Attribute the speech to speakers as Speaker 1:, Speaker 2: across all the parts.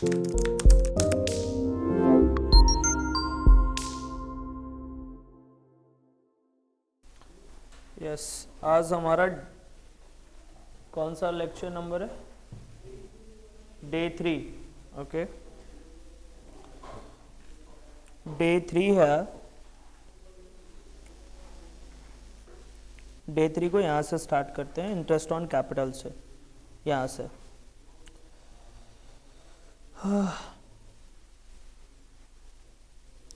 Speaker 1: Yes, आज हमारा कौन सा लेक्चर नंबर है? डे 3। ओके, डे 3 है। डे 3 को यहाँ से स्टार्ट करते हैं, इंटरेस्ट ऑन कैपिटल से, यहाँ से।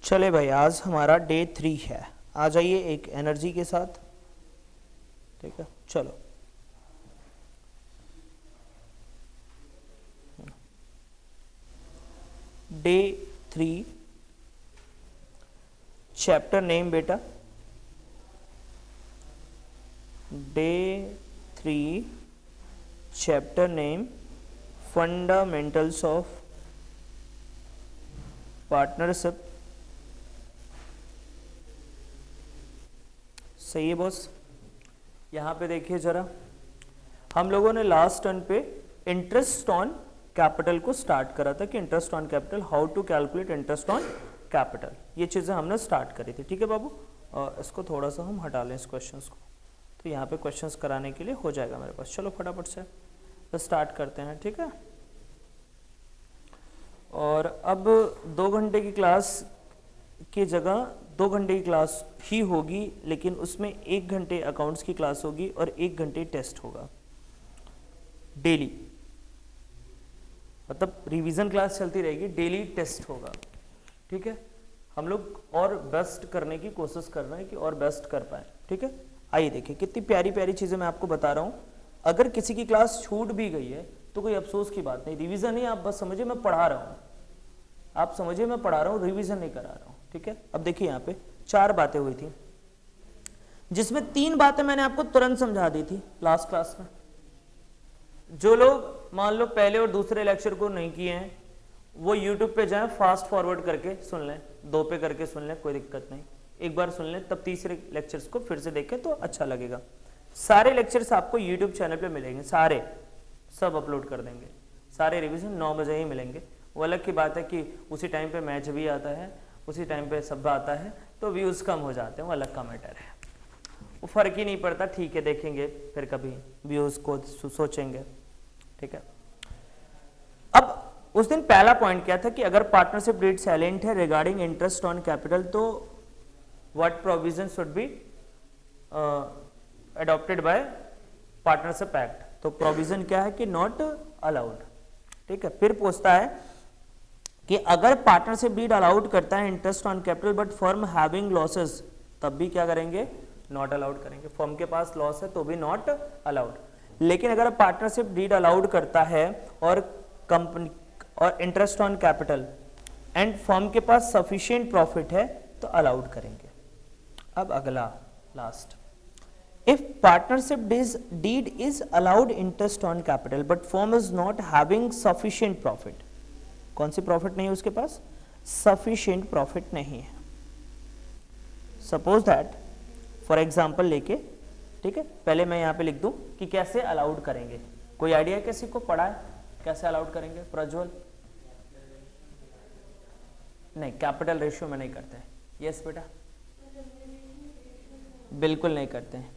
Speaker 1: चले भाई, आज हमारा डे 3 है। आ जाइए एक एनर्जी के साथ, ठीक है? चलो, डे 3 चैप्टर नेम बेटा, day 3 chapter name fundamentals of partnership. सही है बॉस? यहाँ पे देखिए जरा, हम लोगों ने लास्ट टर्न पे इंटरेस्ट ऑन कैपिटल को स्टार्ट करा था कि interest on capital, how to calculate interest on capital, ये चीज़ें हमने स्टार्ट करी थी। ठीक है बाबू, और इसको थोड़ा सा हम हटा लें इस क्वेश्चंस को, तो यहाँ पे क्वेश्चंस कराने के लिए हो जाएगा मेरे पास। चलो फटाफट से तो स्टार्ट करते हैं, ठीक है? और अब 2 घंटे की क्लास की जगह 2 घंटे की क्लास ही होगी, लेकिन उसमें 1 घंटे अकाउंट्स की क्लास होगी और 1 घंटे टेस्ट होगा डेली। मतलब रिवीजन क्लास चलती रहेगी, डेली टेस्ट होगा, ठीक है? हम लोग और बेस्ट करने की कोशिश कर रहे हैं कि और बेस्ट कर पाए, ठीक है? आइए देखिए, कितनी प्यारी प्यारी चीज़ें मैं आपको बता रहा हूँ। अगर किसी की क्लास छूट भी गई है तो कोई अफसोस की बात नहीं, रिवीजन नहीं, आप बस समझिए मैं पढ़ा रहा हूँ, आप समझिए मैं पढ़ा रहा हूँ, रिवीजन नहीं करा रहा हूँ, ठीक है? अब देखिए यहाँ पे 4 बातें हुई थी, जिसमें 3 बातें मैंने आपको तुरंत समझा दी थी लास्ट क्लास में। जो लोग मान लो पहले और दूसरे लेक्चर को नहीं किए हैं, वो YouTube पे जाएं, फास्ट फॉरवर्ड करके सुन लें, 2 पे करके सुन लें, कोई दिक्कत नहीं, एक बार सुन लें, तब तीसरे लेक्चर्स को फिर से देखें तो अच्छा लगेगा। सारे लेक्चर्स आपको YouTube चैनल पे मिलेंगे, सारे सब अपलोड कर देंगे, सारे रिवीजन 9 बजे ही मिलेंगे। वो अलग की बात है कि उसी टाइम पे मैच भी आता है, उसी टाइम पे सब आता है, तो व्यूज़ कम हो जाते हैं, वो अलग का मैटर है, वो फ़र्क ही नहीं पड़ता। ठीक है, देखेंगे फिर कभी व्यूज़ को सोचेंगे, ठीक है? अब उस दिन पहला पॉइंट क्या था कि अगर पार्टनरशिप डीड साइलेंट है रिगार्डिंग इंटरेस्ट ऑन कैपिटल, तो what provision should be adopted by partnership act. तो प्रोविजन क्या है कि नॉट अलाउड, ठीक है? फिर पूछता है कि अगर पार्टनरशिप डीड अलाउड करता है interest on capital but firm having losses, तब भी क्या करेंगे? नॉट अलाउड करेंगे। फर्म के पास लॉस है तो भी नॉट अलाउड। लेकिन अगर पार्टनरशिप डीड अलाउड करता है और कंपनी और interest on capital and firm के पास सफिशिएंट प्रॉफिट है तो अलाउड करेंगे। अब अगला last, if partnership deed is allowed interest on capital but firm is not having sufficient profit, कौन सी प्रॉफिट नहीं है उसके पास? सफिशिएंट प्रॉफिट नहीं है। सपोज दैट, फॉर एग्जांपल लेके, ठीक है? पहले मैं यहाँ पे लिख दूं कि कैसे अलाउड करेंगे। कोई आइडिया किसी को पढ़ा है कैसे अलाउड करेंगे? प्रज्वल? नहीं, कैपिटल रेशियो में नहीं करते हैं। यस बेटा, बिल्कुल नहीं करते हैं।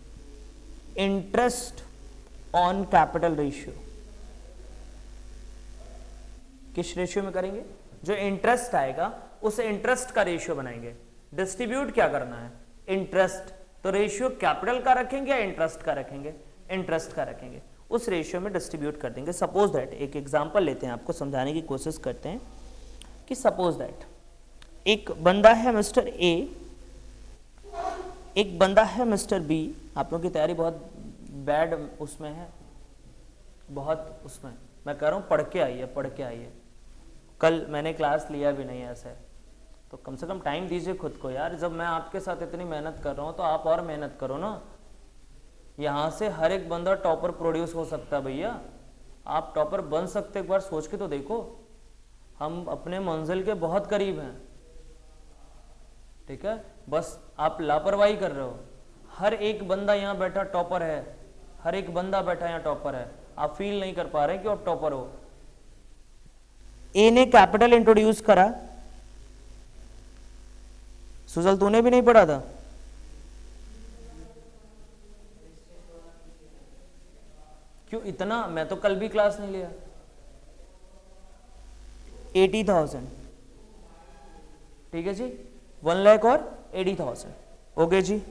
Speaker 1: इंटरेस्ट ऑन कैपिटल रेशियो किस रेशियो में करेंगे? जो इंटरेस्ट आएगा उसे इंटरेस्ट का रेशियो बनाएंगे। डिस्ट्रीब्यूट क्या करना है? इंटरेस्ट। तो रेशियो कैपिटल का रखेंगे या इंटरेस्ट का रखेंगे? इंटरेस्ट का रखेंगे, उस रेशियो में डिस्ट्रीब्यूट कर देंगे। सपोज दैट, एक एग्जांपल लेते हैं, आपको समझाने की कोशिश करते हैं कि सपोज दैट एक बंदा है मिस्टर ए, एक बंदा है मिस्टर बी। आप लोगों की तैयारी बहुत बैड उसमें है, बहुत उसमें, मैं कह रहा हूँ पढ़ के आइए, पढ़ के आइए। कल मैंने क्लास लिया भी नहीं ऐसे, तो कम से कम टाइम दीजिए खुद को यार। जब मैं आपके साथ इतनी मेहनत कर रहा हूँ तो आप और मेहनत करो ना। यहाँ से हर एक बंदा टॉपर प्रोड्यूस हो सकता है भैया, आप टॉपर बन सकते, एक बार सोच के तो देखो। हम अपने मंजिल के बहुत करीब हैं, ठीक है? बस आप लापरवाही कर रहे हो। हर एक बंदा यहाँ बैठा टॉपर है, हर एक बंदा बैठा यहाँ टॉपर है, आप फील नहीं कर पा रहे कि आप टॉपर हो। ए ने कैपिटल इंट्रोड्यूस करा, सुजल तूने भी नहीं पढ़ा था? क्यों इतना, मैं तो कल भी क्लास नहीं लिया। 80,000, ठीक है जी, 1 लाख और 80,000, ओके जी।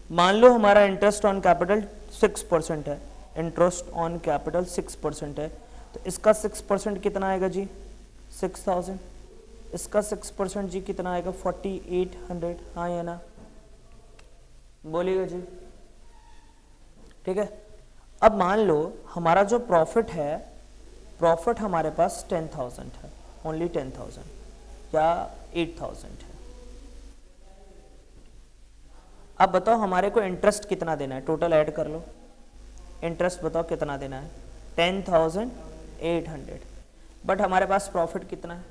Speaker 1: मान लो हमारा इंटरेस्ट ऑन कैपिटल 6% है, इंटरेस्ट ऑन कैपिटल 6% है, तो इसका 6% कितना आएगा जी? 6,000। इसका 6% जी कितना आएगा? 4,800, हाँ या ना, बोलिएगा जी, ठीक है। अब मान लो हमारा जो प्रॉफिट है, प्रॉफिट हमारे पास 10,000 है, ओनली 10,000 या 8,000 है। अब बताओ हमारे को इंटरेस्ट कितना देना है, टोटल ऐड कर लो, इंटरेस्ट बताओ कितना देना है? 10,800, बट हमारे पास प्रॉफिट कितना है?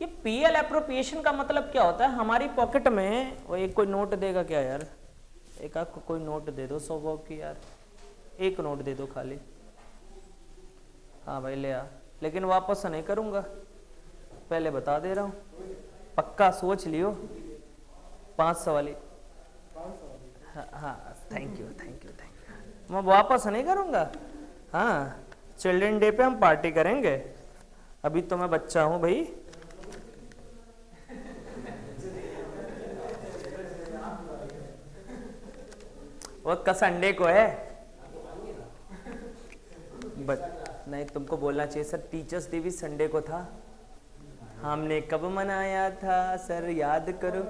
Speaker 1: ये पीएल एप्रोप्रिएशन का मतलब क्या होता है? हमारी पॉकेट में, वो एक कोई नोट देगा क्या यार? एक आपको कोई नोट दे दो 100 की यार, एक नोट दे दो खाली। हाँ भाई ले आ, लेकिन वापस नहीं करूंगा, पहले बता दे रहा हूँ, पक्का सोच लियो। 500 वाली, हाँ thank you thank you thank you, मैं वापस नहीं करूंगा। हाँ चिल्ड्रन डे पे हम पार्टी करेंगे, अभी तो मैं बच्चा हूँ भाई। वो संडे को है, नहीं तुमको बोलना चाहिए सर, टीचर्स डे भी संडे को था। हमने कब मनाया था सर, याद करो।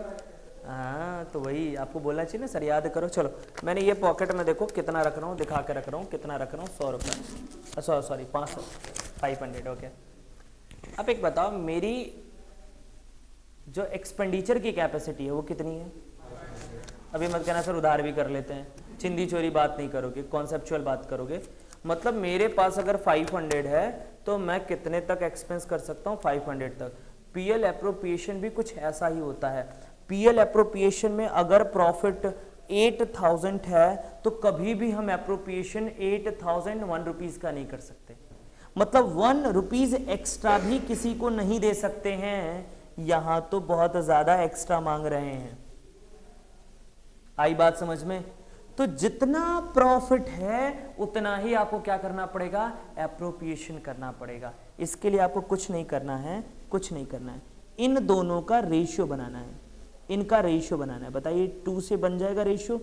Speaker 1: हाँ तो वही आपको बोलना चाहिए ना सर, याद करो। चलो मैंने ये पॉकेट में देखो कितना रख रहा हूँ, दिखा के रख रहा हूँ, कितना रख रहा हूँ, 100 रुपये, सॉरी 500, 500, ओके। अब एक बताओ, मेरी जो एक्सपेंडिचर की कैपेसिटी है वो कितनी है? अभी मत कहना सर उधार भी कर लेते हैं, चिंदी चोरी बात नहीं करोगे, कॉन्सेप्चुअल बात करोगे। मतलब मेरे पास अगर 500 है तो मैं कितने तक एक्सपेंस कर सकता हूँ? 500 तक। पीएल एप्रोप्रिएशन भी कुछ ऐसा ही होता है। पीएल एप्रोप्रिएशन में अगर प्रॉफिट 8,000 है तो कभी भी हम एप्रोप्रिएशन 8,001 रुपीज का नहीं कर सकते, मतलब 1 रुपीज एक्स्ट्रा भी किसी को नहीं दे सकते हैं। यहां तो बहुत ज्यादा एक्स्ट्रा मांग रहे हैं, आई बात समझ में? तो जितना प्रॉफिट है उतना ही आपको क्या करना पड़ेगा? एप्रोप्रिएशन करना पड़ेगा। इसके लिए आपको कुछ नहीं करना है, कुछ नहीं करना है, इन दोनों का रेशियो बनाना है, इनका रेशियो बनाना है। बताइए 2 से बन जाएगा रेशियो?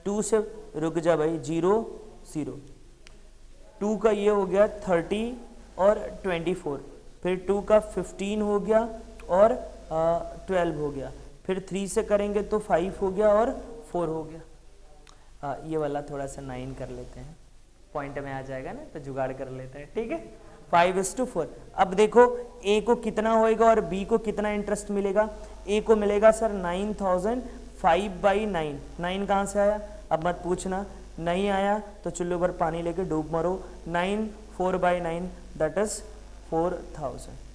Speaker 1: 2 से रुक जा भाई, 0 0, 2 का ये हो गया 30 और 24, फिर 2 का 15 हो गया और 12 हो गया, फिर 3 से करेंगे तो 5 हो गया और 4 हो गया। ये वाला थोड़ा सा 9 कर लेते हैं, पॉइंट में आ जाएगा ना, तो जुगाड़ कर लेते हैं, ठीक है। 5:4। अब देखो ए को कितना होएगा और बी को कितना इंटरेस्ट मिलेगा? ए को मिलेगा सर 9,000, 5/9, 9 कहाँ से आया? अब मत पूछना, नहीं आया तो चुल्लू भर पानी लेके डूब मरो। 9 4/9 दैट इज 4,000।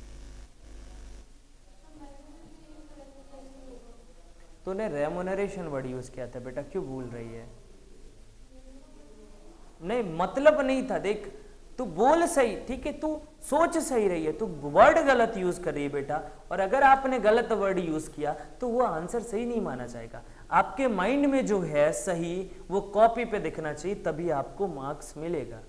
Speaker 1: तूने रेमुनरेशन वर्ड यूज किया था बेटा, क्यों भूल रही है? नहीं मतलब नहीं था, देख तू बोल सही, ठीक है, तू सोच सही रही है, तू वर्ड गलत यूज कर रही है बेटा। और अगर आपने गलत वर्ड यूज किया तो वो आंसर सही नहीं माना जाएगा। आपके माइंड में जो है सही वो कॉपी पे दिखना चाहिए, तभी आपको मार्क्स मिलेगा।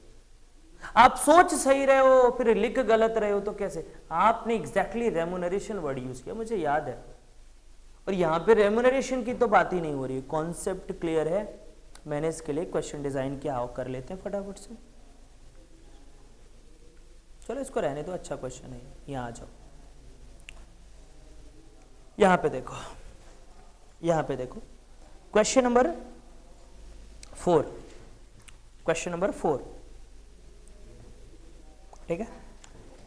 Speaker 1: आप सोच सही रहे हो फिर लिख गलत रहे हो तो कैसे? आपने एग्जैक्टली रेमुनरेशन वर्ड यूज किया, मुझे याद है। और यहां पे रेमुनरेशन की तो बात ही नहीं हो रही, कॉन्सेप्ट क्लियर है। मैंने इसके लिए क्वेश्चन डिजाइन किया, आओ कर लेते हैं फटाफट से। चलो इसको रहने दो, अच्छा क्वेश्चन है। यहां आ जाओ, यहां पे देखो, यहां पे देखो क्वेश्चन नंबर 4, क्वेश्चन नंबर 4, ठीक है।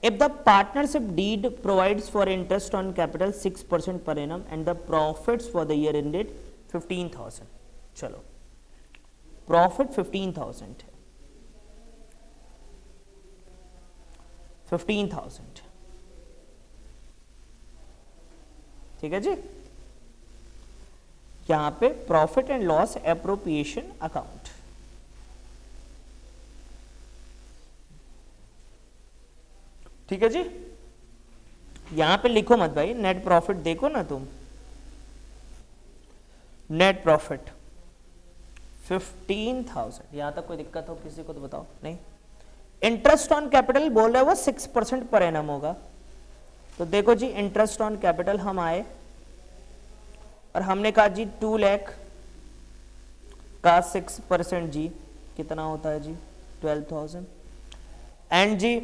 Speaker 1: If the partnership deed provides for interest on capital 6% per annum and the profits for the year ended 15,000, चलो प्रॉफिट 15,000 है, 15,000, ठीक है जी। यहां पे profit and loss appropriation account, ठीक है जी, यहां पे लिखो मत भाई, नेट प्रॉफिट देखो ना तुम, नेट प्रॉफिट 15,000, यहां तक कोई दिक्कत हो किसी को तो बताओ, नहीं। इंटरेस्ट ऑन कैपिटल बोल रहे हो वो 6% पर एनम होगा, तो देखो जी इंटरेस्ट ऑन कैपिटल हम आए और हमने कहा जी 2 लाख का 6% जी कितना होता है जी 12,000, एंड जी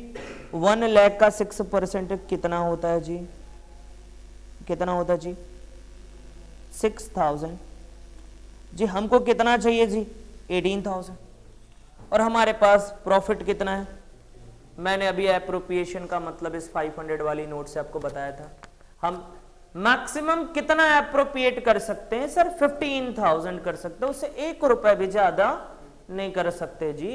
Speaker 1: 1 लाख का 6% कितना होता है जी, कितना होता है जी 6,000 जी। हमको कितना चाहिए जी 18,000, और हमारे पास प्रॉफिट कितना है, मैंने अभी एप्रोप्रिएशन का मतलब इस 500 वाली नोट से आपको बताया था। हम मैक्सिमम कितना एप्रोप्रिएट कर सकते हैं सर, 15,000 कर सकते हैं, उससे 1 रुपए भी ज्यादा नहीं कर सकते जी,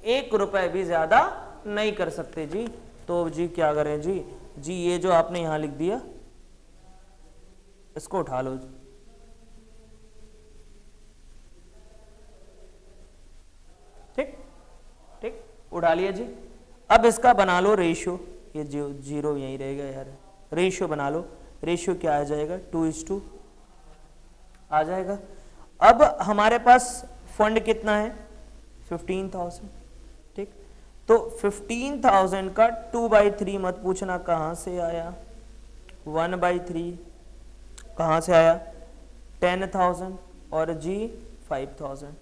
Speaker 1: 1 रुपए भी ज्यादा नहीं कर सकते जी। तो जी क्या करें जी ये जो आपने यहां लिख दिया इसको उठा लो, ठीक ठीक उठा लिया जी। अब इसका बना लो रेशियो, ये जीरो यहीं रहेगा यार, रेशियो बना लो, रेशियो क्या आ जाएगा 2:2 आ जाएगा। अब हमारे पास फंड कितना है 15,000, ठीक, तो 15,000 का 2/3 मत पूछना कहां से आया, 1/3 कहां से आया 10,000 और जी 5,000,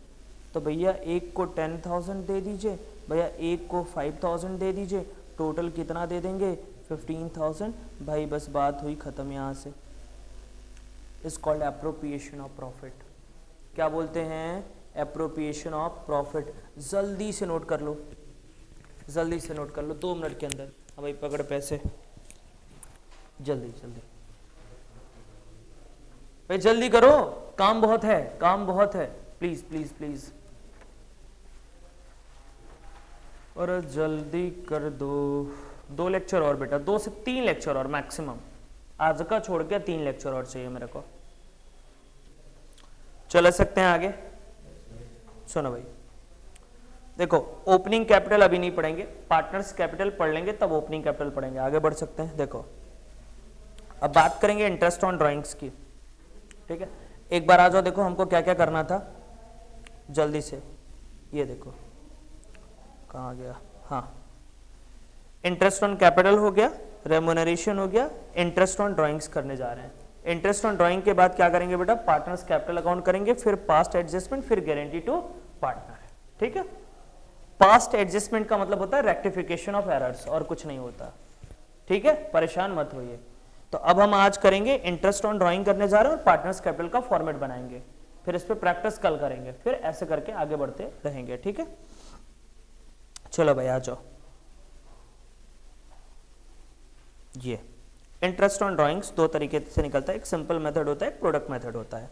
Speaker 1: तो भैया एक को 10,000 दे दीजिए, भैया एक को 5,000 दे दीजिए, टोटल कितना दे देंगे 15,000, भाई बस बात हुई खत्म। यहां से is called appropriation of profit, क्या बोलते हैं एप्रोप्रिएशन ऑफ प्रॉफिट। जल्दी से नोट कर लो, जल्दी से नोट कर लो 2 मिनट के अंदर। हाँ भाई पकड़ पैसे, जल्दी जल्दी भाई जल्दी करो, काम बहुत है, काम बहुत है, प्लीज प्लीज प्लीज, और जल्दी कर दो। 2 लेक्चर और बेटा, 2 से 3 लेक्चर और मैक्सिमम, आज का छोड़ के 3 लेक्चर और चाहिए मेरे को। चल सकते हैं आगे, सुनो भाई देखो, ओपनिंग कैपिटल अभी नहीं पढ़ेंगे, पार्टनर्स कैपिटल पढ़ लेंगे तब ओपनिंग कैपिटल पढ़ेंगे, आगे बढ़ सकते हैं। देखो अब बात करेंगे इंटरेस्ट ऑन ड्राइंग्स की, ठीक है। एक बार आ जाओ, देखो हमको क्या क्या करना था जल्दी से, ये देखो कहाँ गया, हाँ इंटरेस्ट ऑन कैपिटल हो गया, रेम्यूनरेशन हो गया, इंटरेस्ट ऑन ड्राइंग्स करने जा रहे हैं। इंटरेस्ट ऑन ड्राइंग के बाद क्या करेंगे बेटा, पार्टनर्स कैपिटल अकाउंट करेंगे, फिर पास्ट एडजस्टमेंट, फिर गारंटी टू पार्टनर, ठीक है। पास्ट एडजस्टमेंट का मतलब होता है रेक्टिफिकेशन ऑफ एरर्स, और कुछ नहीं होता, ठीक है, परेशान मत होइए। तो अब हम आज करेंगे इंटरेस्ट ऑन ड्राइंग करने जा रहे हैं और पार्टनर्स कैपिटल का फॉर्मेट बनाएंगे, फिर इस पर प्रैक्टिस कल करेंगे, फिर ऐसे करके आगे बढ़ते रहेंगे, ठीक है। चलो भाई आ जाओ, ये इंटरेस्ट ऑन ड्राइंग्स 2 तरीके से निकलता है, एक सिंपल मेथड होता है, एक प्रोडक्ट मेथड होता है,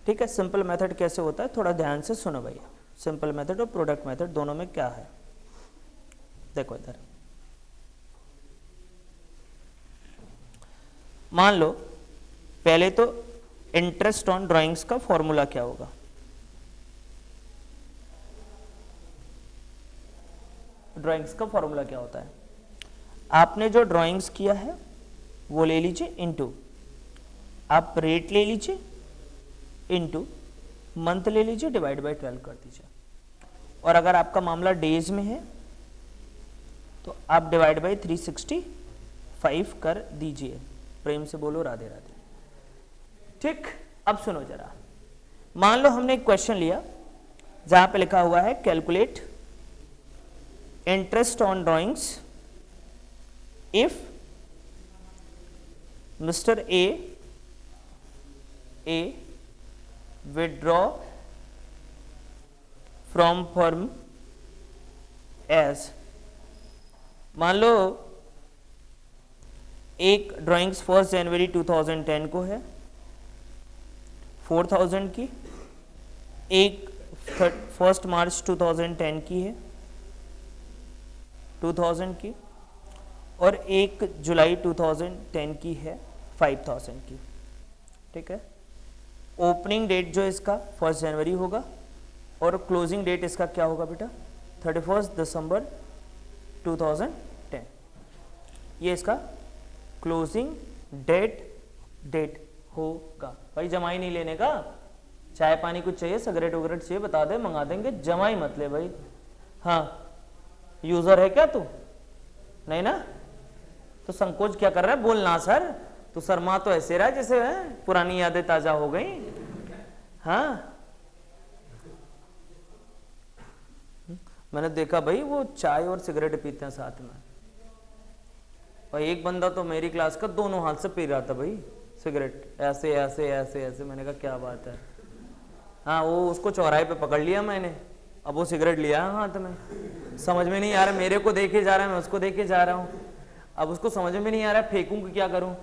Speaker 1: ठीक है। सिंपल मेथड कैसे होता है थोड़ा ध्यान से सुनो भैया, सिंपल मेथड और प्रोडक्ट मेथड दोनों में क्या है, देखो इधर मान लो पहले तो इंटरेस्ट ऑन ड्राइंग्स का फॉर्मूला क्या होगा, ड्राइंग्स का फॉर्मूला क्या होता है, आपने जो ड्राइंग्स किया है वो ले लीजिए इनटू, आप रेट ले लीजिए इनटू मंथ ले लीजिए, डिवाइड बाय 12 कर दीजिए, और अगर आपका मामला डेज में है तो आप डिवाइड बाय 365 कर दीजिए। प्रेम से बोलो राधे राधे, ठीक। अब सुनो जरा, मान लो हमने एक क्वेश्चन लिया जहां पे लिखा हुआ है calculate interest on drawings if mister A withdraw from firm as, मान लो एक ड्राइंग्स 1 जनवरी 2010 को है 4,000 की, एक 1 मार्च 2010 की है 2,000 की, और एक जुलाई 2010 की है 5,000 की, ठीक है। ओपनिंग डेट जो इसका 1 जनवरी होगा और क्लोजिंग डेट इसका क्या होगा बेटा 31 दिसंबर 2010, ये इसका क्लोजिंग डेट होगा। भाई जमाई नहीं लेने का, चाय पानी कुछ चाहिए, सिगरेट वगैरह चाहिए बता दे, मंगा देंगे, जमाई मत ले भाई। हाँ यूजर है क्या तू? नहीं ना, तो संकोच क्या कर रहा है, बोलना सर। तो शर्मा तो ऐसे रहा जैसे है पुरानी यादें ताजा हो गई। हाँ मैंने देखा भाई वो चाय और सिगरेट पीते हैं साथ में, और एक बंदा तो मेरी क्लास का दोनों हाथ से पी रहा था भाई सिगरेट, ऐसे ऐसे ऐसे ऐसे। मैंने कहा क्या बात है। हाँ वो उसको चौराहे पे पकड़ लिया मैंने, अब वो सिगरेट लिया हाथ में, समझ में नहीं आ रहा, मेरे को देखे जा रहा है, मैं उसको देखे जा रहा हूँ। अब उसको समझ में नहीं आ रहा फेंकूं कि क्या करूं।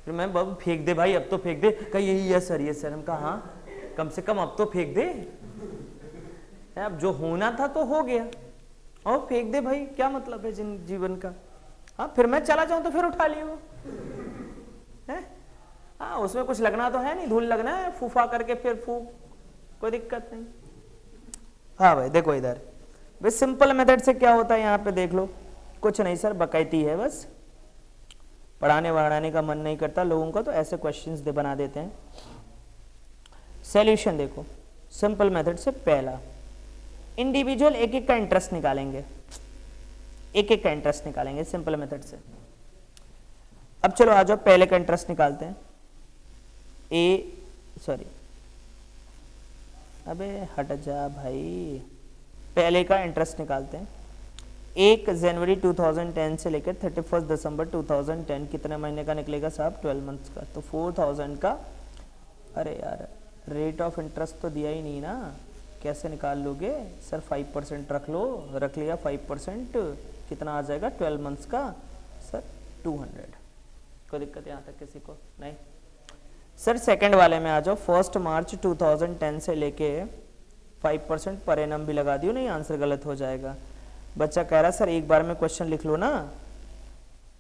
Speaker 1: फिर मैं बब फेंक दे भाई, अब तो फेंक दे। कहा यही है सर, ये सर। हम कहा हाँ कम से कम अब तो फेंक दे, अब जो होना था तो हो गया, और फेंक दे भाई, क्या मतलब है जीवन का। हाँ फिर मैं चला जाऊं तो फिर उठा लियो है। हाँ उसमें कुछ लगना तो है नहीं, धूल लगना है, फूफा करके फिर फूक, कोई दिक्कत नहीं। हाँ भाई देखो इधर भाई सिंपल मेथड से क्या होता है यहाँ पे देख लो, कुछ नहीं सर बकैती है, बस पढ़ाने वढ़ाने का मन नहीं करता लोगों का, तो ऐसे क्वेश्चंस बना देते हैं। सॉल्यूशन देखो सिंपल मेथड से, पहला इंडिविजुअल एक एक का इंटरेस्ट निकालेंगे, एक एक का इंटरेस्ट निकालेंगे सिंपल मेथड से। अब चलो आ जाओ पहले का इंटरेस्ट निकालते हैं। अबे हट जा भाई, पहले का इंटरेस्ट निकालते हैं। 1 जनवरी 2010 से लेकर 31 दिसंबर 2010 कितने महीने का निकलेगा साहब? 12 मंथ्स का। तो 4000 का, अरे यार रेट ऑफ इंटरेस्ट तो दिया ही नहीं ना, कैसे निकाल लोगे सर? 5% रख लो, रख लिया 5%, कितना आ जाएगा 12 मंथ्स का सर? 200। कोई दिक्कत यहाँ तक किसी को नहीं? सर सेकंड वाले में आ जाओ, 1 मार्च 2010 से लेके 5% पर एनम भी लगा दियो, नहीं आंसर गलत हो जाएगा। बच्चा कह रहा सर एक बार में क्वेश्चन लिख लो ना।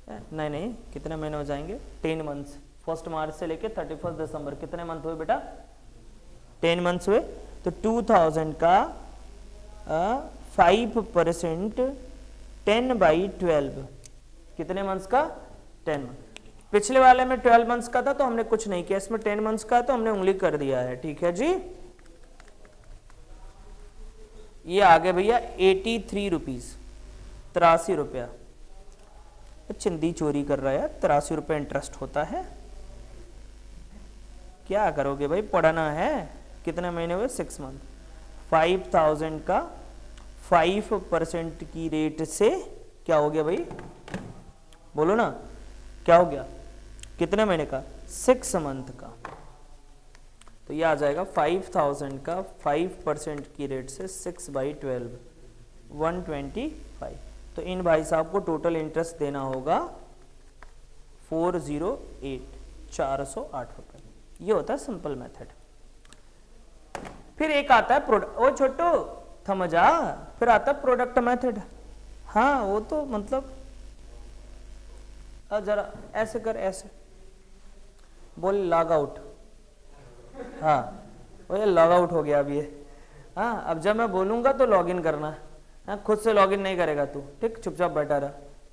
Speaker 1: नहीं नहीं, कितने महीने हो जाएंगे? 10 मंथ्स। 1 मार्च से लेके 31 दिसंबर कितने मंथ हुए बेटा? 10 मंथ्स हुए। तो 2000 का 5% 10/12 कितने मंथ्स का? 10 मंथ। पिछले वाले में 12 मंथ्स का था तो हमने कुछ नहीं किया, इसमें 10 मंथ्स का तो हमने उंगली कर दिया है, ठीक है जी। ये आ गया भैया 83 रुपीज, 83 रुपया। चिंदी चोरी कर रहा है, 83 रुपये इंटरेस्ट होता है। क्या करोगे भाई, पढ़ना है। कितने महीने हुए? 6 मंथ। 5000 का 5% की रेट से क्या हो गया भाई? बोलो ना क्या हो गया? कितने महीने का? 6 मंथ का। तो ये आ जाएगा 5000 का 5% की रेट से 6/12 125। तो इन भाई साहब को टोटल इंटरेस्ट देना होगा 408 408 रुपए। ये होता है सिंपल मेथड। फिर एक आता है प्रोडक्ट, ओ छोटू थम जा, फिर आता है प्रोडक्ट मेथड। हाँ वो तो मतलब जरा ऐसे कर, ऐसे बोल लॉग आउट। हाँ वो ये लॉग आउट हो गया अभी ये। हाँ अब जब मैं बोलूंगा तो लॉग इन करना। हाँ खुद से लॉग इन नहीं करेगा तू, ठीक, चुपचाप बैठा रहा।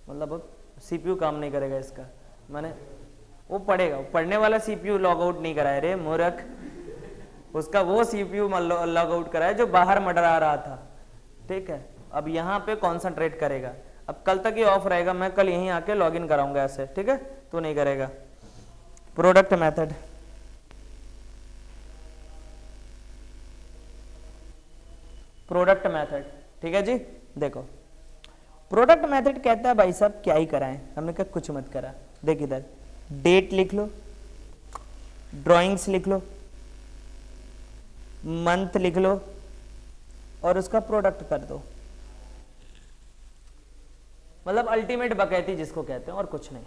Speaker 1: मतलब अब सीपीयू काम नहीं करेगा इसका, मैंने वो पढ़ेगा, पढ़ने वाला सीपीयू लॉग आउट नहीं कराया रे मूर्ख, उसका वो सीपीयू लॉग आउट कराया जो बाहर मंडरा रहा था, ठीक है। अब यहाँ पे कॉन्सेंट्रेट करेगा। अब कल तक ये ऑफ रहेगा, मैं कल यहीं आके लॉग इन कराऊंगा ऐसे, ठीक है, तू नहीं करेगा। प्रोडक्ट मेथड, प्रोडक्ट मेथड, ठीक है जी। देखो प्रोडक्ट मेथड कहता है भाई साहब क्या ही कराएं, हमने कहा कुछ मत करा। देख इधर डेट लिख लो, ड्राइंग्स लिख लो, मंथ लिख लो और उसका प्रोडक्ट कर दो। मतलब अल्टीमेट बकैती जिसको कहते हैं, और कुछ नहीं।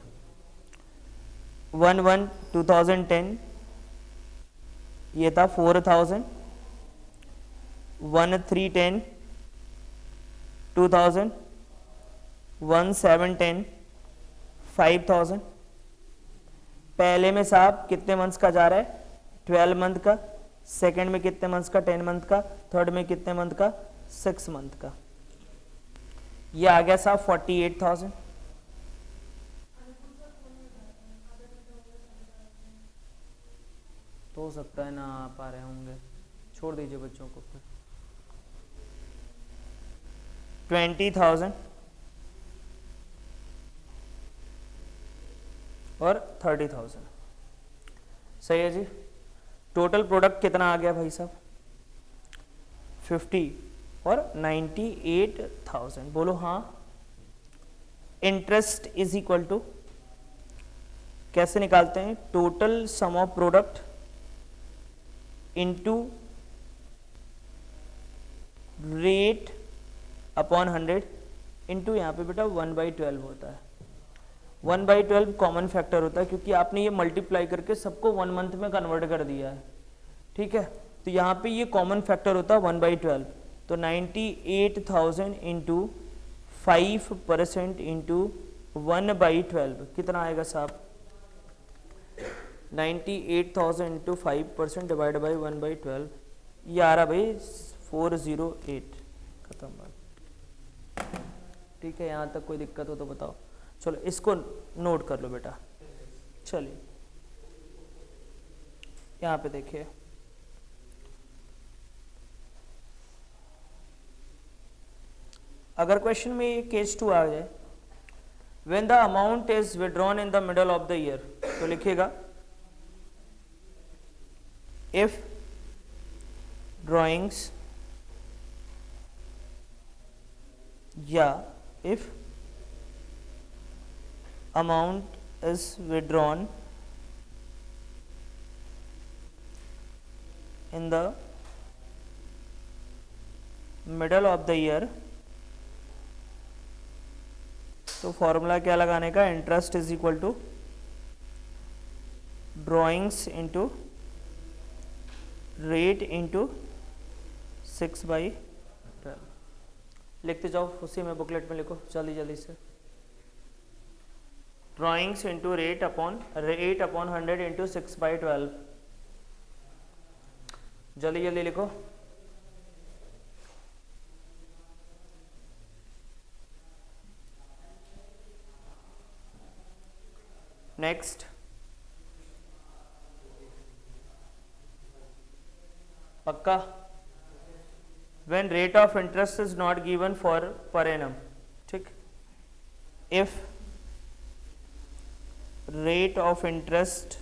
Speaker 1: 1/1/2010 ये था 4000, 1/3/10 2000, 1/7/10 5000। पहले में साहब कितने मंथ्स का जा रहा है? 12 मंथ का। सेकंड में कितने मंथ्स का? 10 मंथ का। थर्ड में कितने मंथ का? 6 मंथ का। ये आ गया साहब 48,000। सकता है ना आ पा रहे होंगे, छोड़ दीजिए बच्चों को फिर। 20,000 और 30,000, सही है जी। टोटल प्रोडक्ट कितना आ गया भाई साहब? 50 और 98,000, बोलो हाँ। इंटरेस्ट इज इक्वल टू, कैसे निकालते हैं? Total sum of product into rate upon 100 into यहाँ पे बेटा 1/12 होता है। 1/12 कॉमन फैक्टर होता है क्योंकि आपने ये मल्टीप्लाई करके सबको 1 मंथ में कन्वर्ट कर दिया है, ठीक है। तो यहाँ पे ये कॉमन फैक्टर होता है 1/12। तो 98,000 इंटू 5% इंटू 1/12 कितना आएगा साहब? 98,000 इंटू 5% डिवाइड बाई 1/12, ये आ रहा भाई 408। खत्म बात, ठीक है। यहाँ तक कोई दिक्कत हो तो बताओ। चलो इसको नोट कर लो बेटा। चलिए यहाँ पे देखिए, अगर क्वेश्चन में ये केस 2 आ जाए, when the amount is withdrawn in the middle of the year, तो लिखिएगा if drawings या if amount is withdrawn in the middle of the year, तो फॉर्मूला क्या लगाने का? Interest is equal to drawings into rate into 6/12। लिखते जाओ, उसी में बुकलेट में लिखो जल्दी जल्दी से। Drawings into rate upon 100 into 6/12, जल्दी जल्दी लिखो। नेक्स्ट, पक्का? when rate of interest is not given for per annum, ठीक। if rate of interest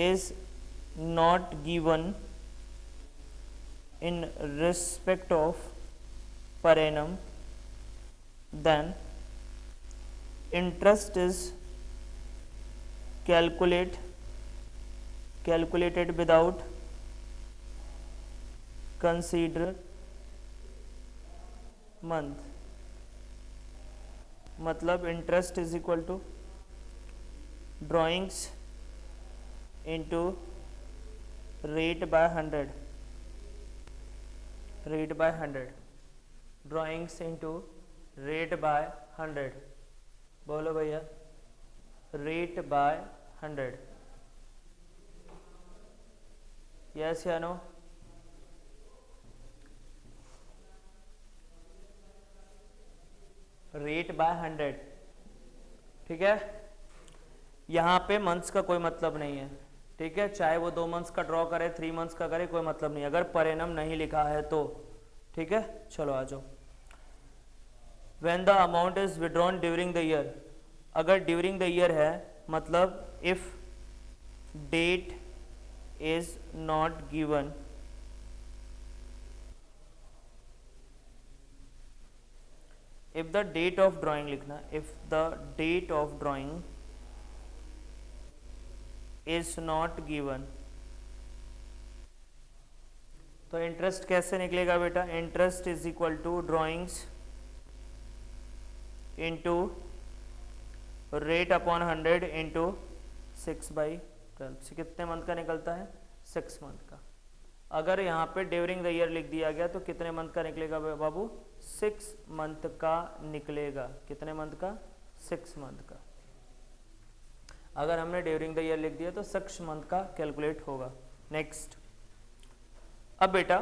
Speaker 1: is not given in respect of per annum, then interest is calculated without consider month। मतलब interest is equal to drawings into rate by 100, rate by 100, drawings into rate by 100। बोलो भैया, rate by 100, yes या no? Rate by 100, ठीक है। यहाँ पे months का कोई मतलब नहीं है, ठीक है। चाहे वो 2 मंथ्स का ड्रॉ करे, 3 मंथ्स का करे, कोई मतलब नहीं, अगर पर एनम नहीं लिखा है तो, ठीक है। चलो आ जाओ। When the amount is withdrawn during the year, अगर ड्यूरिंग द ईयर है मतलब if date is not given, if the date of drawing लिखना, if the date of drawing is not given, तो इंटरेस्ट कैसे निकलेगा बेटा? Interest is equal to drawings into rate upon 100 into 6/12 से कितने month का निकलता है? 6 मंथ का। अगर यहाँ पे ड्यूरिंग द ईयर लिख दिया गया तो कितने मंथ का निकलेगा बाबू? 6 मंथ का निकलेगा। कितने मंथ का? 6 मंथ का। अगर हमने ड्यूरिंग द ईयर लिख दिया तो 6 मंथ का कैलकुलेट होगा। नेक्स्ट, अब बेटा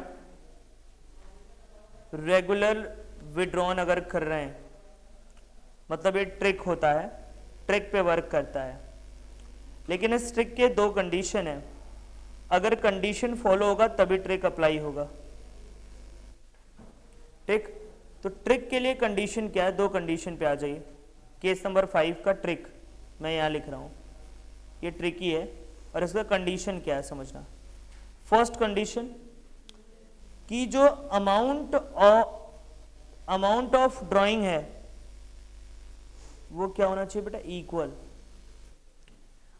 Speaker 1: रेगुलर विड्रॉन अगर कर रहे हैं, मतलब ये ट्रिक होता है, ट्रिक पे वर्क करता है, लेकिन इस ट्रिक के 2 कंडीशन है। अगर कंडीशन फॉलो होगा तभी ट्रिक अप्लाई होगा। ठीक, तो ट्रिक के लिए कंडीशन क्या है, दो कंडीशन पे आ जाइए। केस नंबर 5 का ट्रिक मैं यहाँ लिख रहा हूँ, ये ट्रिकी है और इसका कंडीशन क्या है समझना। फर्स्ट कंडीशन कि जो अमाउंट ऑफ ड्राइंग है वो क्या होना चाहिए बेटा, इक्वल।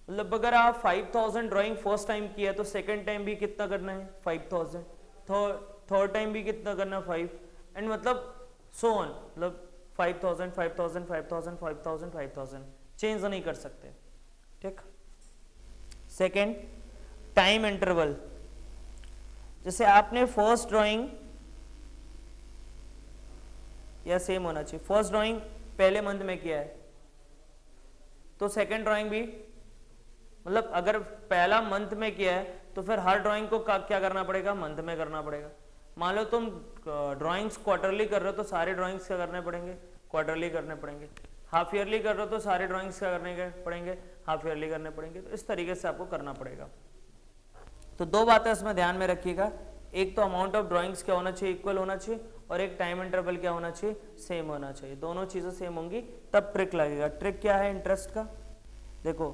Speaker 1: मतलब अगर आप 5000 ड्राइंग फर्स्ट टाइम किया तो सेकंड टाइम भी कितना करना है 5000, थर्ड टाइम भी कितना करना 5, एंड मतलब सो ऑन, मतलब 5000 5000 5000 5000 5000 चेंज नहीं कर सकते। ठीक, सेकंड टाइम इंटरवल, जैसे आपने फर्स्ट ड्राइंग या सेम होना चाहिए, फर्स्ट ड्राइंग पहले मंथ में किया है तो सेकंड ड्राइंग भी, मतलब अगर पहला मंथ में किया है तो फिर हर ड्राइंग को क्या करना पड़ेगा, मंथ में करना पड़ेगा। मान लो तुम ड्राइंग्स क्वार्टरली कर रहे हो तो सारे ड्राइंग्स क्या करने पड़ेंगे, क्वार्टरली करने पड़ेंगे। हाफ ईयरली कर रहे हो तो सारे ड्राइंग्स क्या करने पड़ेंगे, हाफ ईयरली करने पड़ेंगे। तो इस तरीके से आपको करना पड़ेगा। तो दो बातें इसमें ध्यान में रखिएगा, एक तो अमाउंट ऑफ ड्राइंग्स क्या होना चाहिए, इक्वल होना चाहिए, और एक टाइम इंटरवल क्या होना चाहिए, सेम होना चाहिए। दोनों चीजें सेम होंगी तब ट्रिक लगेगा। ट्रिक क्या है इंटरेस्ट का, देखो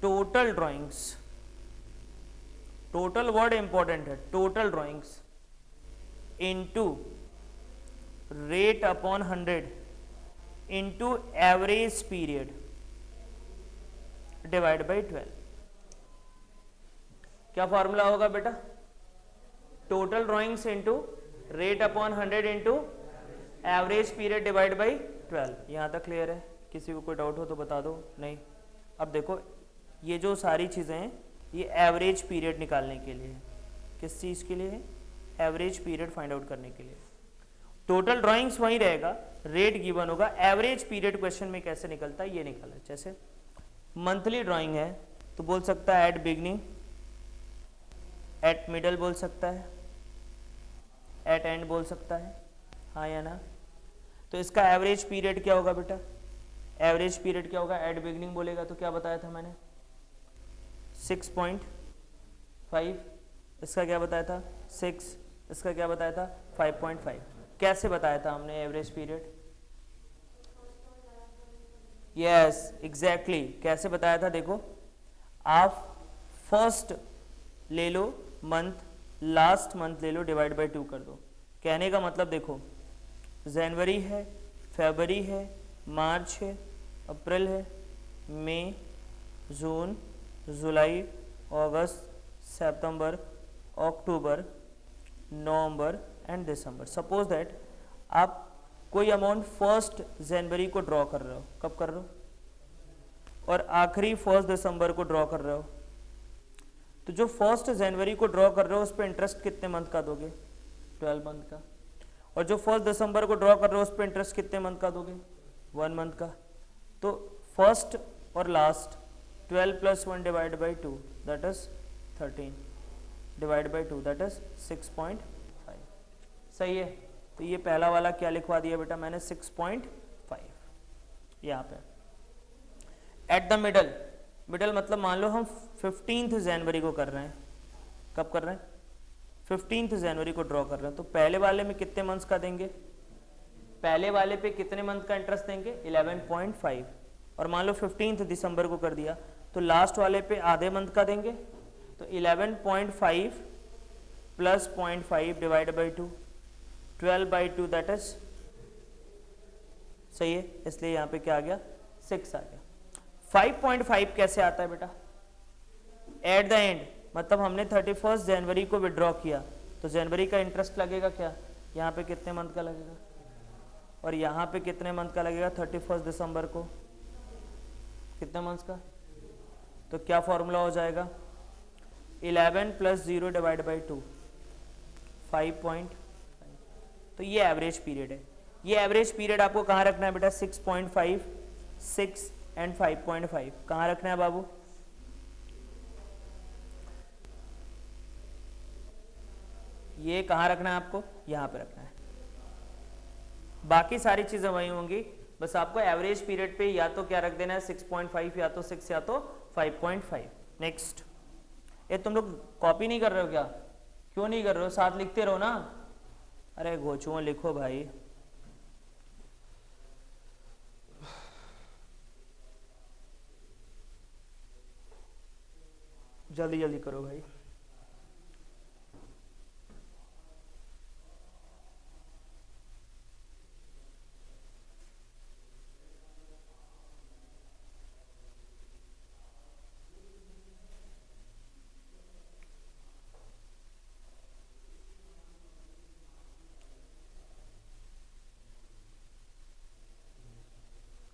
Speaker 1: total drawings, total word important है, total drawings into rate upon 100 into average period divide by 12। क्या फॉर्मूला होगा बेटा, total drawings into rate upon 100 into average period divide by 12। यहां तक क्लियर है? किसी को कोई डाउट हो तो बता दो। नहीं, अब देखो ये जो सारी चीजें हैं ये एवरेज पीरियड निकालने के लिए है। किस चीज के लिए है, एवरेज पीरियड फाइंड आउट करने के लिए। टोटल ड्राइंग्स वही रहेगा, रेट गिवन होगा, एवरेज पीरियड क्वेश्चन में कैसे निकलता है ये निकाला। जैसे मंथली ड्राइंग है तो बोल सकता है एट बिगनिंग, एट मिडल बोल सकता है, एट एंड बोल सकता है, हाँ या ना। तो इसका एवरेज पीरियड क्या होगा बेटा, एवरेज पीरियड क्या होगा, एट बिगनिंग बोलेगा तो क्या बताया था मैंने 6.5, इसका क्या बताया था 6, इसका क्या बताया था 5.5। कैसे बताया था हमने एवरेज पीरियड, यस एग्जैक्टली, कैसे बताया था, देखो आप फर्स्ट ले लो मंथ, लास्ट मंथ ले लो, डिवाइड बाय 2 कर दो। कहने का मतलब देखो जनवरी है, फरवरी है, मार्च है, अप्रैल है, मई, जून, जुलाई, अगस्त, सितंबर, अक्टूबर, नवंबर एंड दिसंबर। सपोज दैट आप कोई अमाउंट फर्स्ट जनवरी को ड्रॉ कर रहे हो, कब कर रहे हो, और आखिरी फर्स्ट दिसंबर को ड्रॉ कर रहे हो। तो जो फर्स्ट जनवरी को ड्रॉ कर रहे हो उस पर इंटरेस्ट कितने मंथ का दोगे, 12 मंथ का। और जो फर्स्ट दिसंबर को ड्रॉ कर रहे हो उस पर इंटरेस्ट कितने मंथ का दोगे, 1 मंथ का। तो फर्स्ट और last 12 + 1 divide by 2 that is 13 divide by 2 that is 6.5। सही है? तो ये पहला वाला क्या लिखवा दिया बेटा मैंने 6.5 यहाँ पे। एट द मिडल, मिडल मतलब मान लो हम 15 जनवरी को कर रहे हैं, कब कर रहे हैं 15 जनवरी को ड्रॉ कर रहे हैं। तो पहले वाले में कितने मंथ्स का देंगे, पहले वाले पे कितने मंथ का इंटरेस्ट देंगे 11.5, और मान लो 15 दिसंबर को कर दिया तो लास्ट वाले पे आधे मंथ का देंगे। तो 11.5 plus 0.5 divide by 2, 12/2 that is, सही है, इसलिए यहाँ पे क्या आ गया 6 आ गया। 5.5 कैसे आता है बेटा, एट द एंड, मतलब हमने 31 जनवरी को विड्रॉ किया तो जनवरी का इंटरेस्ट लगेगा क्या, यहाँ पे कितने मंथ का लगेगा, और यहाँ पे कितने मंथ का लगेगा 31 दिसंबर को, कितने मंथ्स का। तो क्या फॉर्मूला हो जाएगा 11 + 0 डिवाइड बाई 2 5.5। तो ये एवरेज पीरियड है। ये एवरेज पीरियड आपको कहाँ रखना है बेटा 6.5, 6 एंड 5.5 कहाँ रखना है बाबू, ये कहाँ रखना है आपको, यहाँ पे रखना है। बाकी सारी चीजें वही होंगी, बस आपको एवरेज पीरियड पे या तो क्या रख देना है 6.5 या तो 6 या तो 5.5। नेक्स्ट ये तुम लोग कॉपी नहीं कर रहे हो क्या? क्यों नहीं कर रहे हो? साथ लिखते रहो ना। अरे गोचुओं लिखो भाई। जल्दी जल्दी करो भाई।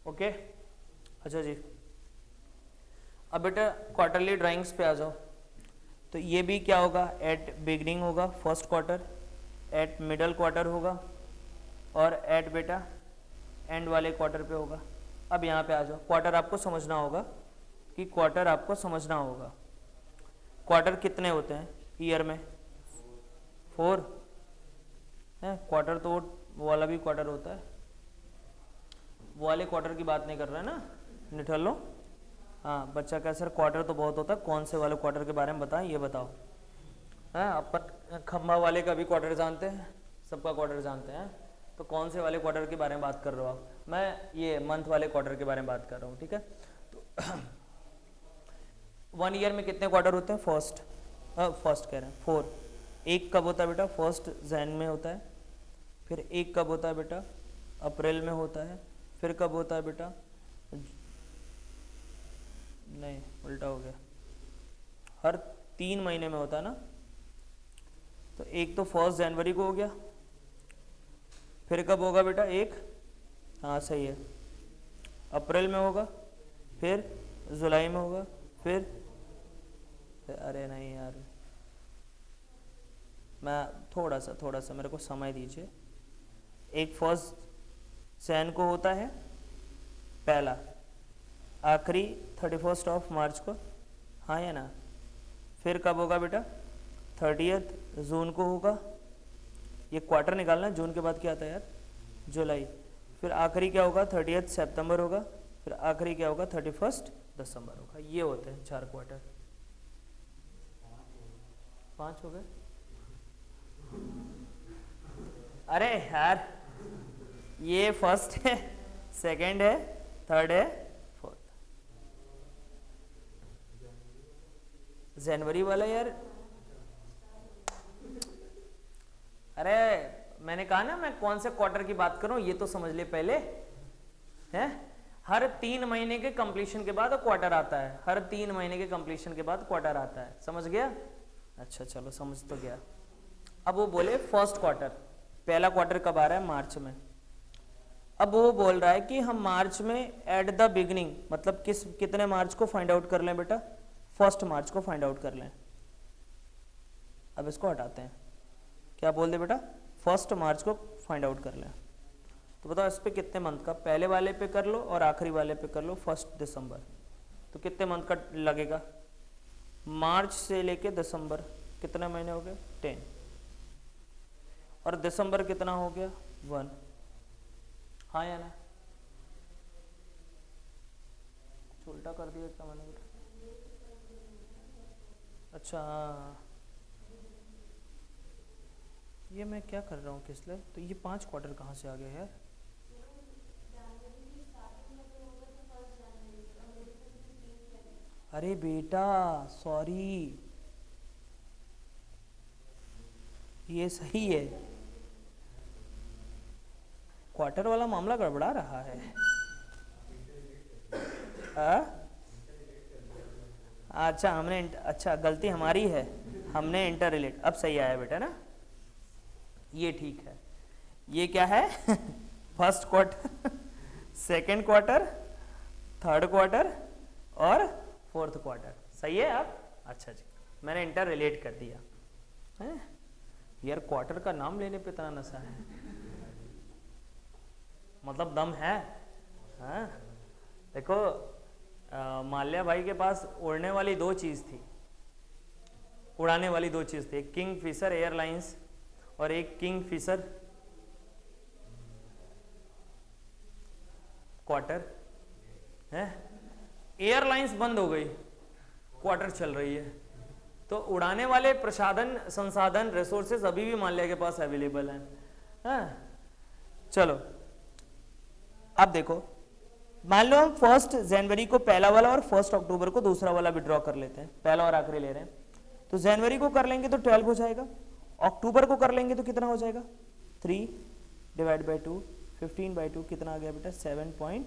Speaker 1: ओके अच्छा जी, अब बेटा क्वार्टरली ड्राइंग्स पे आ जाओ। तो ये भी क्या होगा? एट बिगनिंग होगा first quarter, eight middle quarter होगा, और एट बेटा एंड वाले क्वार्टर पे होगा। अब यहाँ पे आ जाओ, क्वार्टर आपको समझना होगा कि क्वार्टर आपको समझना होगा। क्वार्टर कितने होते हैं ईयर में? 4 है। क्वार्टर तो वो वाला भी क्वार्टर होता है, वो वाले क्वार्टर की बात नहीं कर रहे हैं ना निठल्लो। हाँ बच्चा कह सर क्वार्टर तो बहुत होता है, कौन से वाले क्वार्टर के बारे में बताएं, ये बताओ। हैं अपन खम्बा वाले का भी क्वार्टर जानते हैं, सबका क्वार्टर जानते हैं, तो कौन से वाले क्वार्टर के बारे में बात कर रहे हो आप? मैं ये मंथ वाले क्वार्टर के बारे में बात कर रहा हूँ, ठीक है। तो 1 ईयर में कितने क्वार्टर होते हैं? फर्स्ट कह रहे हैं 4। एक कब होता है बेटा? फर्स्ट जैन में होता है। फिर एक कब होता है बेटा? अप्रैल में होता है। फिर कब होता है बेटा? नहीं उल्टा हो गया, हर 3 महीने में होता है ना। तो एक तो 1 जनवरी को हो गया। फिर कब होगा बेटा? एक, हाँ सही है, अप्रैल में होगा। फिर जुलाई में होगा। फिर अरे नहीं यार, मैं थोड़ा सा मेरे को समय दीजिए। एक 1 जैन को होता है पहला, आखिरी 31 ऑफ मार्च को, हाँ या ना। फिर कब होगा बेटा? 30 जून को होगा। ये क्वार्टर निकालना है, जून के बाद क्या आता है यार? जुलाई। फिर आखिरी क्या होगा? 30 सितंबर होगा। फिर आखिरी क्या होगा? 31 दिसंबर होगा। ये होते हैं 4 क्वार्टर। 5 हो गए? अरे यार ये फर्स्ट है, सेकंड है, थर्ड है, फोर्थ। जनवरी वाला यार, अरे मैंने कहा ना मैं कौन से क्वार्टर की बात करूं, ये तो समझ ले पहले। है हर 3 महीने के कंप्लीशन के बाद क्वार्टर आता है, हर 3 महीने के कंप्लीशन के बाद क्वार्टर आता है, समझ गया? अच्छा चलो समझ तो गया। अब वो बोले फर्स्ट क्वार्टर, पहला क्वार्टर कब आ रहा है? मार्च में। अब वो बोल रहा है कि हम मार्च में एट द बिगनिंग, मतलब कितने मार्च को फाइंड आउट कर लें बेटा? 1 मार्च को फाइंड आउट कर लें। अब इसको हटाते हैं, क्या बोल दे बेटा? 1 मार्च को फाइंड आउट कर लें। तो बताओ इस पे कितने मंथ का? पहले वाले पे कर लो और आखिरी वाले पे कर लो 1 दिसंबर। तो कितने मंथ का लगेगा? मार्च से लेके दिसंबर कितने महीने हो गए? 10। और दिसंबर कितना हो गया? 1। हाँ या ना? उल्टा कर दिया क्या मैंने बेटा? अच्छा ये मैं क्या कर रहा हूँ किस लिए? तो ये 5 क्वार्टर कहाँ से आ गया यार? अरे बेटा सॉरी, ये सही है, क्वार्टर वाला मामला गड़बड़ा रहा है। अच्छा हमने, अच्छा गलती हमारी है, हमने इंटर रिलेट, अब सही आया बेटा ना, ये ठीक है। ये क्या है? First quarter, second quarter, third quarter और फोर्थ क्वार्टर, सही है आप? अच्छा जी, मैंने इंटर रिलेट कर दिया है। यार क्वार्टर का नाम लेने पे इतना नशा है, मतलब दम है। हाँ देखो माल्या भाई के पास उड़ने वाली 2 चीज़ थी, उड़ाने वाली 2 चीज़ थी, एक किंग फिशर एयरलाइंस और एक किंग फिशर क्वार्टर है। एयरलाइंस बंद हो गई, क्वार्टर चल रही है, तो उड़ाने वाले प्रसाधन संसाधन रिसोर्सेस अभी भी माल्या के पास अवेलेबल हैं। हाँ? चलो अब देखो, मान लो हम 1 जनवरी को पहला वाला और 1 अक्टूबर को दूसरा वाला विड्रॉ कर लेते हैं, पहला और आखिरी ले रहे हैं। तो जनवरी को कर लेंगे तो 12 हो जाएगा, अक्टूबर को कर लेंगे तो कितना हो जाएगा 3 डिवाइड बाई 2, 15/2 कितना आ गया बेटा 7.5।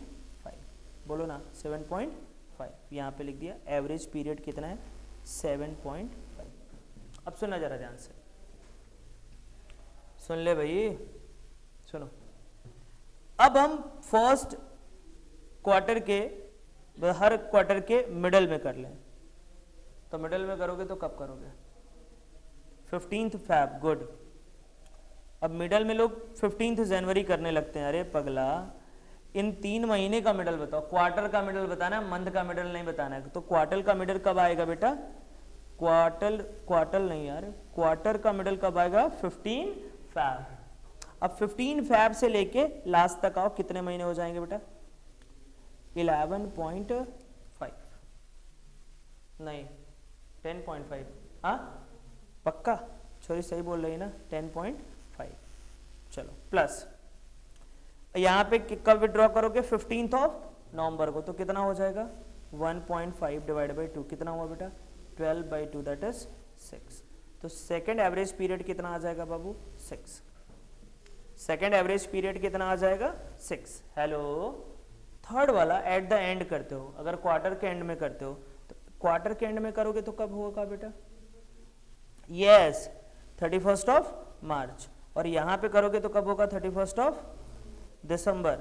Speaker 1: बोलो ना 7.5। यहाँ पे लिख दिया। एवरेज पीरियड कितना है 7.5। अब सुनना जरा ध्यान से, सुन ले भाई, सुनो। अब हम फर्स्ट क्वार्टर के, हर क्वार्टर के मिडल में कर लें। तो मिडल में करोगे तो कब करोगे 15 Feb। गुड। अब मिडल में लोग 15 जनवरी करने लगते हैं। अरे पगला, इन 3 महीने का मिडल बताओ। क्वार्टर का मिडल बताना है, मंथ का मिडल नहीं बताना है। तो क्वार्टर का मिडल कब आएगा बेटा, क्वार्टर नहीं यार, क्वार्टर का मिडल कब आएगा 15 Feb। अब 15 Feb से लेके लास्ट तक आओ, कितने महीने हो जाएंगे बेटा 11.5 नहीं 10.5। हाँ पक्का, छोरी सही बोल रही है ना 10.5। चलो प्लस यहाँ पे कब विड्रॉ करोगे 15 नवंबर को, तो कितना हो जाएगा 1.5 डिवाइड बाई 2 कितना हुआ बेटा 12/2 दैट इज 6। तो सेकेंड एवरेज पीरियड कितना आ जाएगा बाबू 6। सेकेंड एवरेज पीरियड कितना आ जाएगा 6। हेलो, थर्ड वाला एट द एंड करते हो, अगर क्वार्टर के एंड में करते हो तो क्वार्टर के एंड में करोगे तो कब होगा बेटा यस 31 मार्च। और यहां पे करोगे तो कब होगा 31 दिसंबर।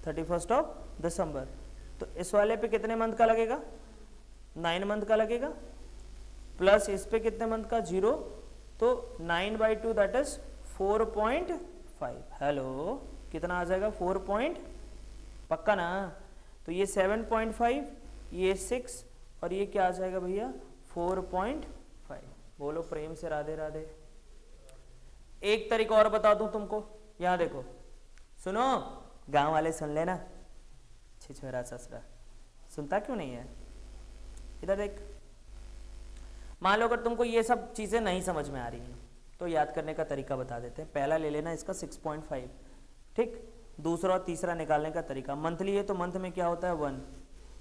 Speaker 1: 31 दिसंबर। तो इस वाले पे कितने मंथ का लगेगा 9 मंथ का लगेगा, प्लस इस पे कितने मंथ का 0, तो 9/2 दैट इज 4.5। हेलो, कितना आ जाएगा 4. पक्का ना। तो ये 7.5, ये 6 और ये क्या आ जाएगा भैया 4.5। बोलो प्रेम से राधे राधे। एक तरीका और बता दूं तुमको, यहां देखो, सुनो, गांव वाले सुन लेना, छिछोरा ससुरा सुनता क्यों नहीं है। इधर देख, मान लो अगर तुमको ये सब चीजें नहीं समझ में आ रही हैं तो याद करने का तरीका बता देते हैं। पहला ले लेना इसका 6.5, ठीक। दूसरा और तीसरा निकालने का तरीका, मंथली है तो मंथ में क्या होता है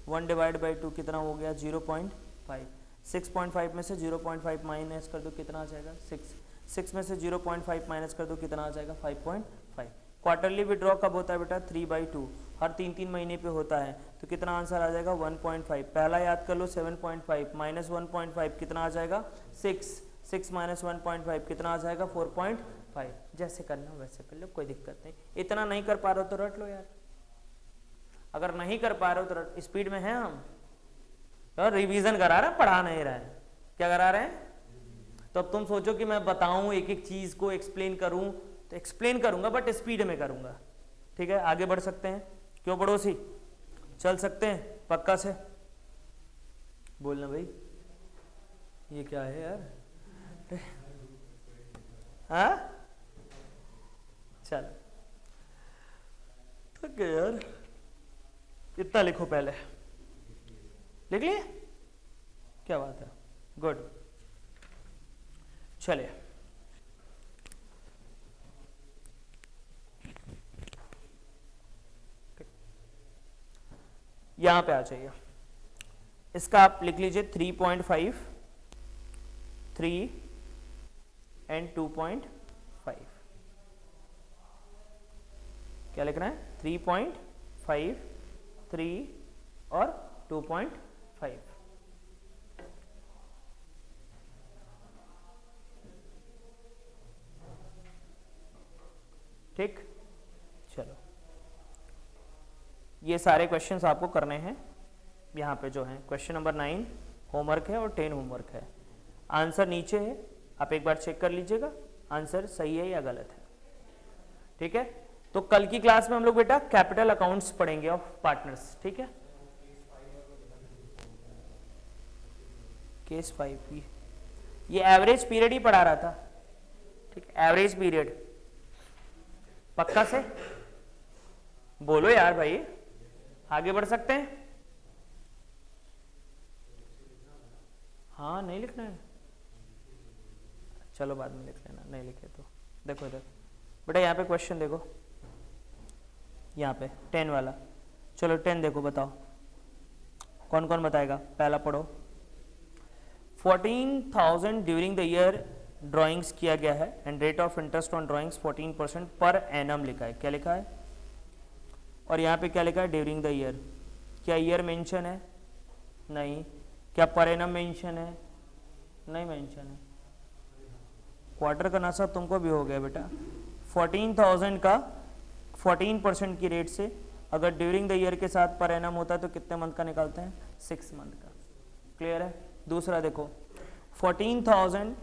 Speaker 1: 1 डिवाइड बाई 2 कितना हो गया 0.5। 6.5 में से 0.5 माइनस कर दो कितना आ जाएगा 6 में से 0.5 माइनस कर दो कितना आ जाएगा 5.5। क्वार्टरली विड्रॉ कब होता है बेटा 3/2, हर 3 महीने पे होता है। तो कितना आंसर आ जाएगा 1.5। पहला याद कर लो 7.5 माइनस 1.5 कितना आ जाएगा 6 माइनस 1.5 कितना आ जाएगा 4.5। जैसे करना वैसे कर लो, कोई दिक्कत नहीं। इतना नहीं कर पा रहे हो तो रट लो यार, अगर नहीं कर पा रहे हो तो रट। स्पीड में है हम तो रिवीजन करा रहे हैं, पढ़ा नहीं रहे हैं। क्या करा रहे हैं? तो अब तुम सोचो कि मैं बताऊं एक एक चीज को एक्सप्लेन करूं, तो एक्सप्लेन करूंगा बट स्पीड में करूंगा। ठीक है, आगे बढ़ सकते हैं, क्यों पड़ोसी, चल सकते हैं पक्का से बोलना भाई। ये क्या है यार हाँ चल थक गए यार, इतना लिखो पहले, लिख लिए, क्या बात है, गुड। चलिए यहां पे आ जाइए, इसका आप लिख लीजिए 3.5, 3 एंड 2.5। क्या लिखना है 3.5, 3 और 2.5। ठीक, चलो ये सारे क्वेश्चंस आपको करने हैं। यहाँ पे जो है क्वेश्चन नंबर 9 होमवर्क है और 10 होमवर्क है। आंसर नीचे है, आप एक बार चेक कर लीजिएगा आंसर सही है या गलत है। ठीक है, तो कल की क्लास में हम लोग बेटा कैपिटल अकाउंट्स पढ़ेंगे ऑफ पार्टनर्स। ठीक है, केस 5 ये एवरेज पीरियड ही पढ़ा रहा था। ठीक, एवरेज पीरियड पक्का से बोलो यार भाई, आगे बढ़ सकते हैं। हाँ नहीं लिखना है, चलो बाद में लिख लेना, नहीं लिखे तो। देखो इधर बेटा, यहाँ पे क्वेश्चन देखो, यहाँ पे 10 वाला, चलो 10 देखो, बताओ कौन कौन बताएगा। पहला पढ़ो, 14,000 ड्यूरिंग द ईयर ड्राइंग्स किया गया है and rate of interest on drawings 14% per annum लिखा है। क्या लिखा है? और यहाँ पे क्या लिखा है? During the year. क्या ईयर मेंशन है? नहीं। क्या पर एनम मेंशन है? नहीं मेंशन है। क्वार्टर का नशा तुमको भी हो गया बेटा। 14,000 का 14% की रेट से अगर ड्यूरिंग द ईयर के साथ पर एनम होता है तो कितने मंथ का निकालते हैं? 6 मंथ का। क्लियर है? दूसरा देखो, 14,000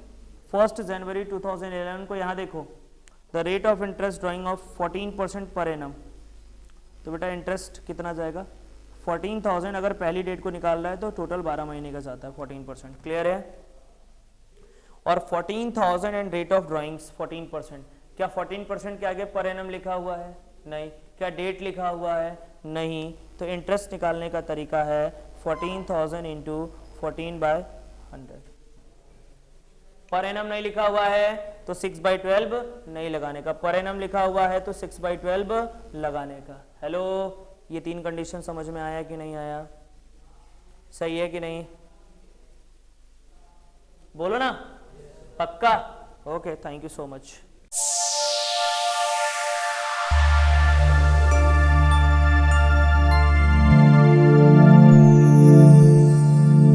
Speaker 1: 1 जनवरी 2011 को यहाँ देखो, the rate of interest drying of 14% per annum, तो बेटा इंटरेस्ट कितना जाएगा? 14,000 अगर पहली डेट को निकाल रहा है तो टोटल 12 महीने का जाता है 14%। क्लियर है? और 14,000 एंड रेट ऑफ ड्राइंग्स 14%, क्या 14% के आगे पर एनम लिखा हुआ है? नहीं। क्या डेट लिखा हुआ है? नहीं। तो इंटरेस्ट निकालने का तरीका है 14,000 इंटू 14/100। पर एनम नहीं लिखा हुआ है तो 6/12 नहीं लगाने का, पर एनम लिखा हुआ है तो 6/12 लगाने का। हेलो, ये 3 कंडीशन समझ में आया कि नहीं आया? सही है कि नहीं? बोलो ना, पक्का? Okay, thank you so much.